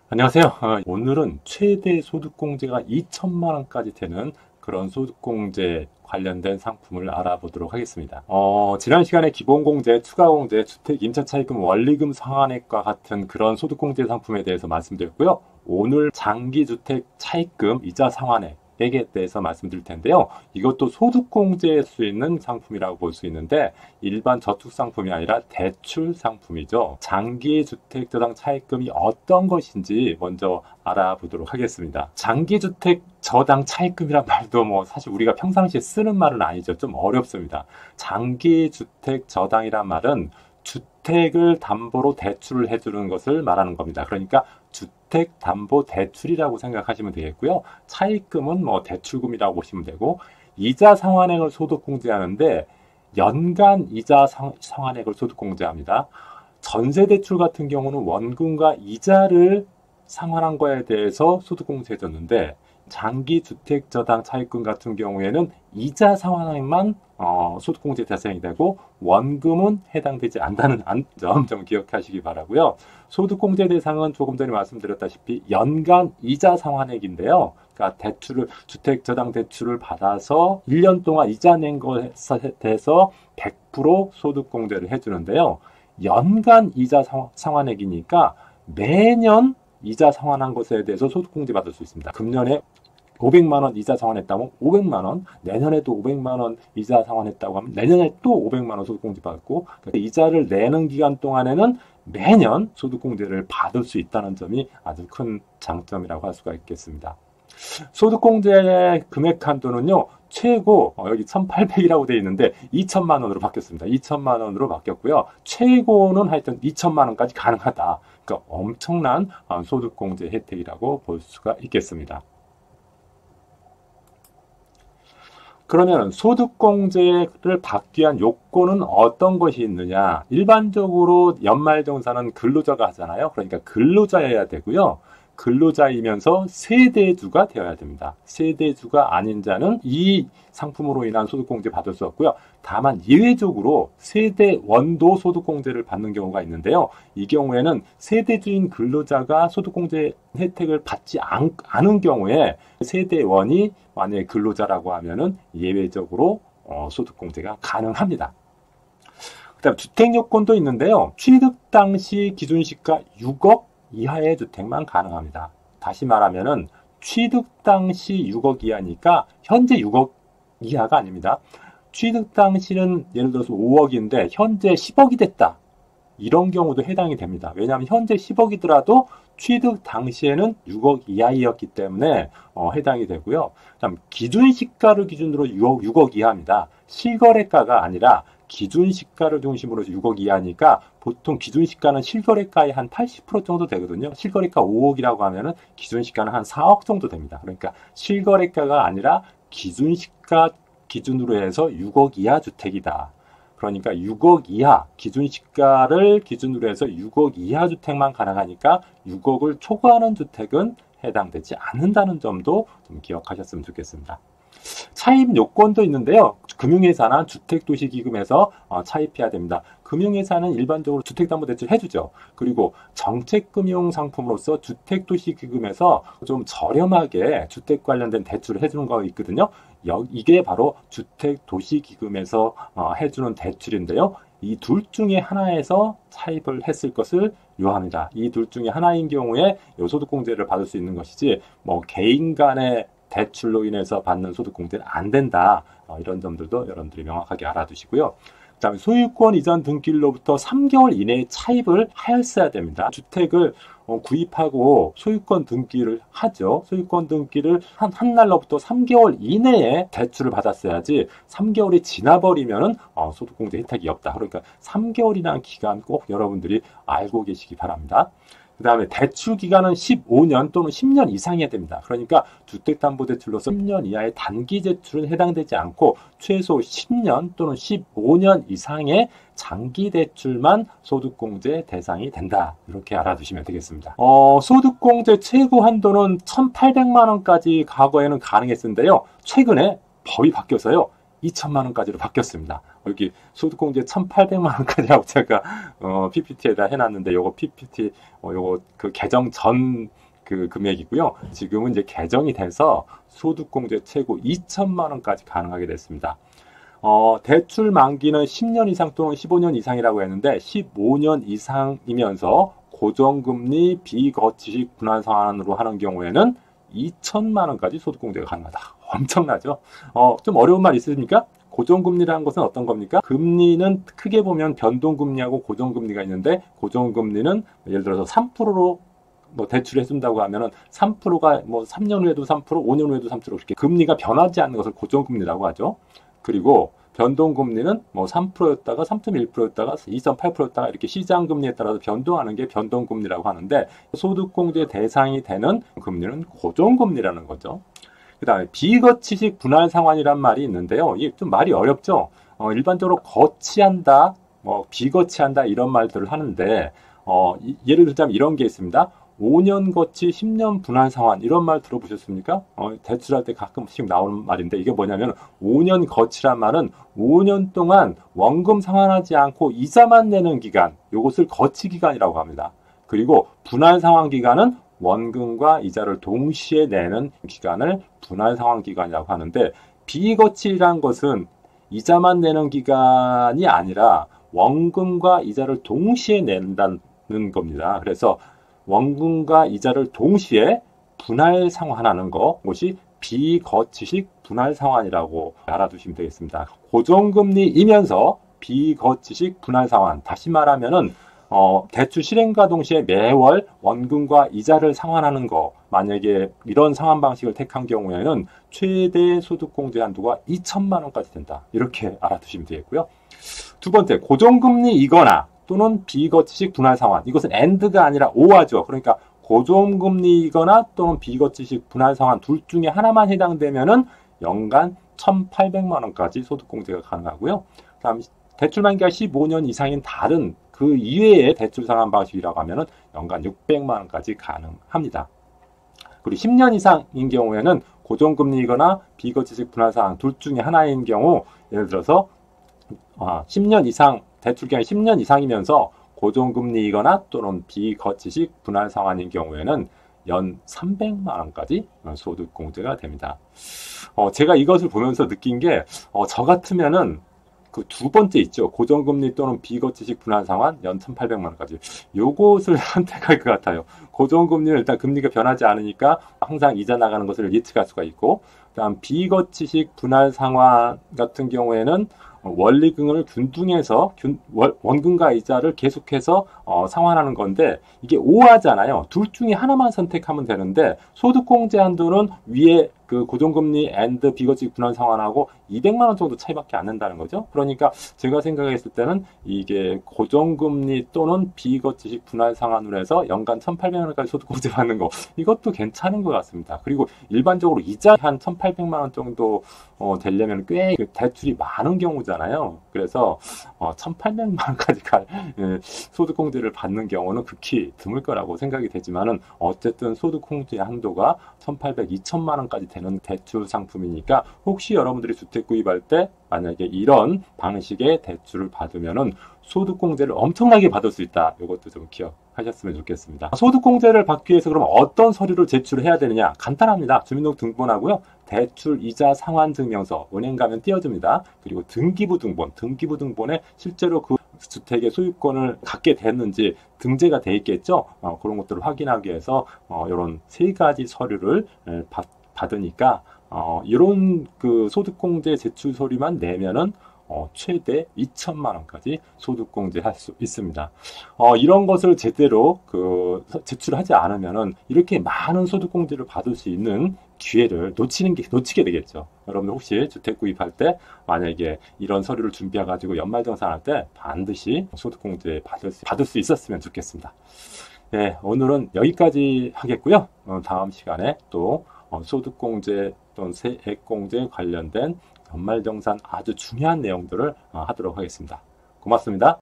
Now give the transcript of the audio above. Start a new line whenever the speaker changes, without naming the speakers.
안녕하세요. 오늘은 최대 소득공제가 2천만 원까지 되는 그런 소득공제 관련된 상품을 알아보도록 하겠습니다. 지난 시간에 기본공제, 추가공제, 주택 임차차입금, 원리금 상환액과 같은 그런 소득공제 상품에 대해서 말씀드렸고요. 오늘 장기주택 차입금, 이자 상환액 에 대해서 말씀드릴 텐데요. 이것도 소득공제할 수 있는 상품이라고 볼 수 있는데 일반 저축 상품이 아니라 대출 상품이죠. 장기주택저당 차입금이 어떤 것인지 먼저 알아보도록 하겠습니다. 장기주택저당 차입금이란 말도 사실 우리가 평상시에 쓰는 말은 아니죠. 좀 어렵습니다. 장기주택저당이란 말은 주택을 담보로 대출을 해주는 것을 말하는 겁니다. 그러니까 주택담보대출이라고 생각하시면 되겠고요. 차입금은 대출금이라고 보시면 되고, 이자 상환액을 소득공제하는데 연간 이자 상환액을 소득공제합니다. 전세대출 같은 경우는 원금과 이자를 상환한 거에 대해서 소득공제해줬는데, 장기주택저당 차입금 같은 경우에는 이자 상환액만 소득공제 대상이 되고 원금은 해당되지 않는다는 점 좀 기억하시기 바라고요. 소득공제 대상은 조금 전에 말씀드렸다시피 연간 이자 상환액인데요. 그러니까 주택저당 대출을 받아서 1년 동안 이자 낸 것에 대해서 100% 소득공제를 해주는데요. 연간 이자 상환액이니까 매년 이자 상환한 것에 대해서 소득공제 받을 수 있습니다. 금년에 500만 원 이자 상환했다면 500만 원, 내년에도 500만 원 이자 상환했다고 하면 내년에 또 500만 원 소득공제 받고, 그러니까 이자를 내는 기간 동안에는 매년 소득공제를 받을 수 있다는 점이 아주 큰 장점이라고 할 수가 있겠습니다. 소득공제 금액 한도는요, 최고 여기 1,800이라고 되어 있는데 2천만 원으로 바뀌었습니다. 2천만 원으로 바뀌었고요. 최고는 하여튼 2천만 원까지 가능하다. 그러니까 엄청난 소득공제 혜택이라고 볼 수가 있겠습니다. 그러면 소득공제를 받기 위한 요건은 어떤 것이 있느냐? 일반적으로 연말정산은 근로자가 하잖아요. 그러니까 근로자여야 되고요. 근로자이면서 세대주가 되어야 됩니다. 세대주가 아닌 자는 이 상품으로 인한 소득공제 받을 수 없고요. 다만 예외적으로 세대원도 소득공제를 받는 경우가 있는데요. 이 경우에는 세대주인 근로자가 소득공제 혜택을 받지 않은 경우에 세대원이 만약에 근로자라고 하면은 예외적으로 소득공제가 가능합니다. 그다음 주택 요건도 있는데요. 취득 당시 기준시가 6억 이하의 주택만 가능합니다. 다시 말하면은 취득 당시 6억 이하니까 현재 6억 이하가 아닙니다. 취득 당시는 예를 들어서 5억인데 현재 10억이 됐다. 이런 경우도 해당이 됩니다. 왜냐하면 현재 10억이더라도 취득 당시에는 6억 이하이었기 때문에 해당이 되고요. 그다음 기준시가를 기준으로 6억 이하입니다. 실거래가가 아니라 기준시가를 중심으로 6억 이하니까 보통 기준시가는 실거래가의 한 80% 정도 되거든요. 실거래가 5억이라고 하면은 기준시가는 한 4억 정도 됩니다. 그러니까 실거래가가 아니라 기준시가 기준으로 해서 6억 이하 주택이다. 그러니까 6억 이하, 기준시가를 기준으로 해서 6억 이하 주택만 가능하니까 6억을 초과하는 주택은 해당되지 않는다는 점도 좀 기억하셨으면 좋겠습니다. 차입 요건도 있는데요. 금융회사나 주택도시기금에서 차입해야 됩니다. 금융회사는 일반적으로 주택담보대출 해주죠. 그리고 정책금융상품으로서 주택도시기금에서 좀 저렴하게 주택 관련된 대출을 해주는 거 있거든요. 이게 바로 주택도시기금에서 해주는 대출인데요. 이 둘 중에 하나에서 차입을 했을 것을 요합니다. 이 둘 중에 하나인 경우에 소득공제를 받을 수 있는 것이지 개인 간의 대출로 인해서 받는 소득공제는 안 된다. 이런 점들도 여러분들이 명확하게 알아두시고요. 그 다음에 소유권 이전 등기일로부터 3개월 이내에 차입을 하였어야 됩니다. 주택을 구입하고 소유권 등기를 하죠. 소유권 등기를 한 날로부터 3개월 이내에 대출을 받았어야지 3개월이 지나버리면 소득공제 혜택이 없다. 그러니까 3개월이라는 기간 꼭 여러분들이 알고 계시기 바랍니다. 그 다음에 대출 기간은 15년 또는 10년 이상이어야 됩니다. 그러니까 주택담보대출로서 10년 이하의 단기 대출은 해당되지 않고 최소 10년 또는 15년 이상의 장기 대출만 소득공제 대상이 된다. 이렇게 알아두시면 되겠습니다. 소득공제 최고 한도는 1,800만 원까지 과거에는 가능했는데요. 최근에 법이 바뀌어서요. 2천만 원까지로 바뀌었습니다. 여기 소득공제 1,800만 원까지라고 제가 PPT에다 해놨는데 요거 PPT 요거 그 개정 전 그 금액이고요. 지금은 이제 개정이 돼서 소득공제 최고 2천만 원까지 가능하게 됐습니다. 대출 만기는 10년 이상 또는 15년 이상이라고 했는데 15년 이상이면서 고정금리 비거치식 분할 상환으로 하는 경우에는 2천만 원까지 소득공제가 가능하다. 엄청나죠? 좀 어려운 말 있으십니까? 고정금리라는 것은 어떤 겁니까? 금리는 크게 보면 변동금리하고 고정금리가 있는데 고정금리는 예를 들어서 3%로 뭐 대출을 해준다고 하면은 3%가 뭐 3년 후에도 3%, 5년 후에도 3% 이렇게 금리가 변하지 않는 것을 고정금리라고 하죠. 그리고 변동금리는 뭐 3%였다가 3.1%였다가 2.8%였다가 이렇게 시장금리에 따라서 변동하는 게 변동금리라고 하는데 소득공제 대상이 되는 금리는 고정금리라는 거죠. 그 다음에 비거치식 분할 상환이란 말이 있는데요. 이게 좀 말이 어렵죠. 일반적으로 거치한다, 비거치한다 이런 말들을 하는데 예를 들자면 이런 게 있습니다. 5년 거치 10년 분할 상환 이런 말 들어보셨습니까? 대출할 때 가끔씩 나오는 말인데 이게 뭐냐면 5년 거치란 말은 5년 동안 원금 상환하지 않고 이자만 내는 기간, 이것을 거치 기간이라고 합니다. 그리고 분할 상환 기간은 원금과 이자를 동시에 내는 기간을 분할 상환 기간이라고 하는데 비거치란 것은 이자만 내는 기간이 아니라 원금과 이자를 동시에 낸다는 겁니다. 그래서 원금과 이자를 동시에 분할 상환하는 것이 비거치식 분할 상환이라고 알아두시면 되겠습니다. 고정금리이면서 비거치식 분할 상환. 다시 말하면은 대출 실행과 동시에 매월 원금과 이자를 상환하는 거. 만약에 이런 상환 방식을 택한 경우에는 최대 소득공제 한도가 2천만 원까지 된다. 이렇게 알아두시면 되겠고요. 두 번째, 고정금리이거나 또는 비거치식 분할 상환. 이것은 AND가 아니라 OR죠. 그러니까 고정금리이거나 또는 비거치식 분할 상환 둘 중에 하나만 해당되면은 연간 1,800만 원까지 소득공제가 가능하고요. 다음 대출 만기가 15년 이상인 다른 그 이외의 대출 상환 방식이라고 하면은 연간 600만 원까지 가능합니다. 그리고 10년 이상인 경우에는 고정금리이거나 비거치식 분할 상환 둘 중에 하나인 경우 예를 들어서 10년 이상 대출 기간이 10년 이상이면서 고정금리이거나 또는 비거치식 분할 상환인 경우에는 연 300만 원까지 소득공제가 됩니다. 제가 이것을 보면서 느낀 게 저 같으면은 그 두 번째 있죠. 고정금리 또는 비거치식 분할 상환 연 1,800만 원까지. 요것을 선택할 것 같아요. 고정금리는 일단 금리가 변하지 않으니까 항상 이자 나가는 것을 예측할 수가 있고, 그다음 비거치식 분할 상환 같은 경우에는 원리금을 균등해서 원금과 이자를 계속해서 상환하는 건데 이게 오하잖아요. 둘 중에 하나만 선택하면 되는데 소득공제 한도는 위에 그 고정금리 앤드 비거치식 분할 상환하고 200만 원 정도 차이밖에 안 난다는 거죠. 그러니까 제가 생각했을 때는 이게 고정금리 또는 비거치식 분할 상환으로 해서 연간 1,800만 원까지 소득공제 받는 거 이것도 괜찮은 것 같습니다. 그리고 일반적으로 이자 한 1,800만 원 정도 되려면 꽤 대출이 많은 경우잖아요. 그래서 1,800만 원까지 소득공제를 받는 경우는 극히 드물 거라고 생각이 되지만은 어쨌든 소득공제 한도가 1,800, 2천만 원까지 되는 대출 상품이니까 혹시 여러분들이 주택 구입할 때 만약에 이런 방식의 대출을 받으면은 소득공제를 엄청나게 받을 수 있다. 이것도 좀 기억하셨으면 좋겠습니다. 소득공제를 받기 위해서 그럼 어떤 서류를 제출해야 되느냐? 간단합니다. 주민등록번호하고요. 대출 이자 상환 증명서, 은행 가면 띄워줍니다. 그리고 등기부 등본, 등기부 등본에 실제로 그 주택의 소유권을 갖게 됐는지 등재가 돼 있겠죠. 그런 것들을 확인하기 위해서 이런 세 가지 서류를 받으니까 이런 그 소득공제 제출 서류만 내면은 최대 2천만 원까지 소득공제할 수 있습니다. 이런 것을 제대로 제출하지 않으면은 이렇게 많은 소득공제를 받을 수 있는 기회를 놓치게 되겠죠. 여러분 혹시 주택 구입할 때 만약에 이런 서류를 준비해가지고 연말정산할 때 반드시 소득공제 받을 수 있었으면 좋겠습니다. 네, 오늘은 여기까지 하겠고요. 다음 시간에 또 소득공제 또는 세액공제 관련된 연말정산 아주 중요한 내용들을 하도록 하겠습니다. 고맙습니다.